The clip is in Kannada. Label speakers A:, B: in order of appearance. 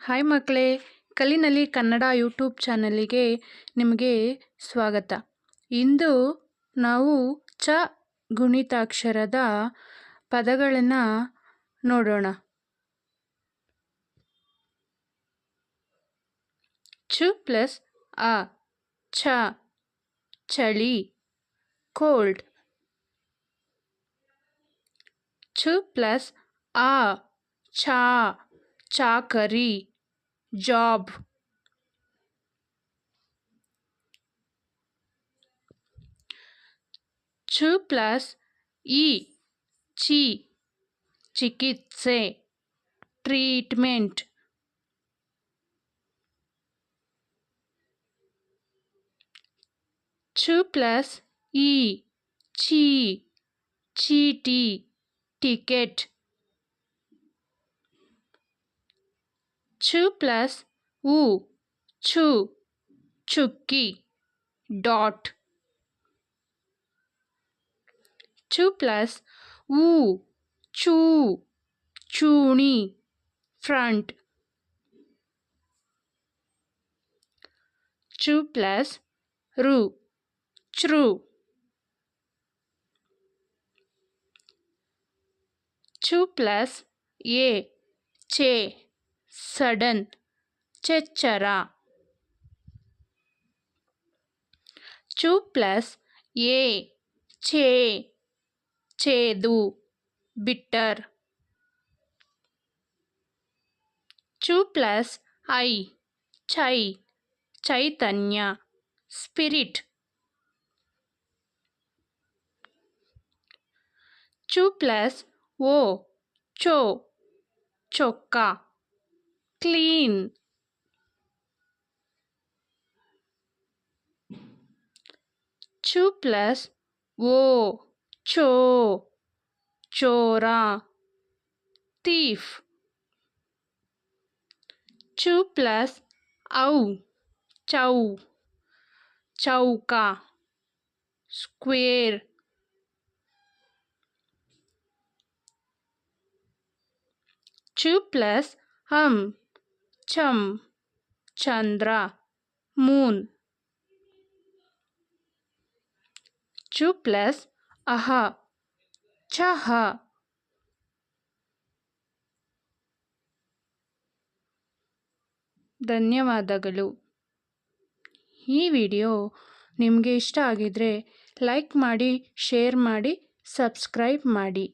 A: ಹಾಯ್ ಮಕ್ಕಳೇ, ಕಲಿನಲ್ಲಿ ಕನ್ನಡ ಯೂಟ್ಯೂಬ್ ಚಾನಲಿಗೆ ನಿಮಗೆ ಸ್ವಾಗತ. ಇಂದು ನಾವು ಚ ಗುಣಿತಾಕ್ಷರದ ಪದಗಳನ್ನು ನೋಡೋಣ. ಚ ಪ್ಲಸ್ ಅ, ಛ, ಚಳಿ, ಕೋಲ್ಡ್. ಚ ಪ್ಲಸ್ ಆ, ಛ, ಚಾಕರಿ, ಜಾಬ್. ಚ ಪ್ಲಸ್ ಇ, ಚಿ, ಚಿಕಿತ್ಸೆ, ಟ್ರೀಟ್ಮೆಂಟ್. ಚ ಪ್ಲಸ್ ಇ, ಚಿ, ಚೀಟಿ, ಟಿಕೆಟ್. ಚ ಪ್ಲಸ್ ಉ, ಚು, ಚುಕ್ಕಿ, ಡಾಟ್. ಚ ಪ್ಲಸ್ ಉ, ಚೂ, ಚೂಣಿ, ಫ್ರಂಟ್. ಚ ಪ್ಲಸ್ ರು, ಚ್ರು. ಚ ಪ್ಲಸ್ ಎ, ಚೆ, ಸಡನ್, ಚೆಚ್ಚರ. ಚ ಪ್ಲಸ್ ಎ, ಛೆ, ಛೇದು, ಬಿಟ್ಟರ್. ಚ ಪ್ಲಸ್ ಐ, ಚೈ, ಚೈತನ್ಯ, ಸ್ಪಿರಿಟ್. ಚ ಪ್ಲಸ್ ಓ, ಚೋ, ಚೊಕ್ಕ, ಕ್ಲೀನ್. ಚ ಪ್ಲಸ್ ಓ, ಚೋ, ಚೋರ, ಥೀಫ್. ಚ ಪ್ಲಸ್ ಔ, ಚೌ, ಚೌಕ, ಸ್ಕ್ವೇರ್. ಚ ಪ್ಲಸ್ ಹಂ, ಚಂ, ಚಂದ್ರ, ಮೂನ್. ಚ ಪ್ಲಸ್ ಅಹ, ಛಹ. ಧನ್ಯವಾದಗಳು. ಈ ವಿಡಿಯೋ ನಿಮಗೆ ಇಷ್ಟ ಆಗಿದ್ರೆ ಲೈಕ್ ಮಾಡಿ, ಶೇರ್ ಮಾಡಿ, ಸಬ್ಸ್ಕ್ರೈಬ್ ಮಾಡಿ.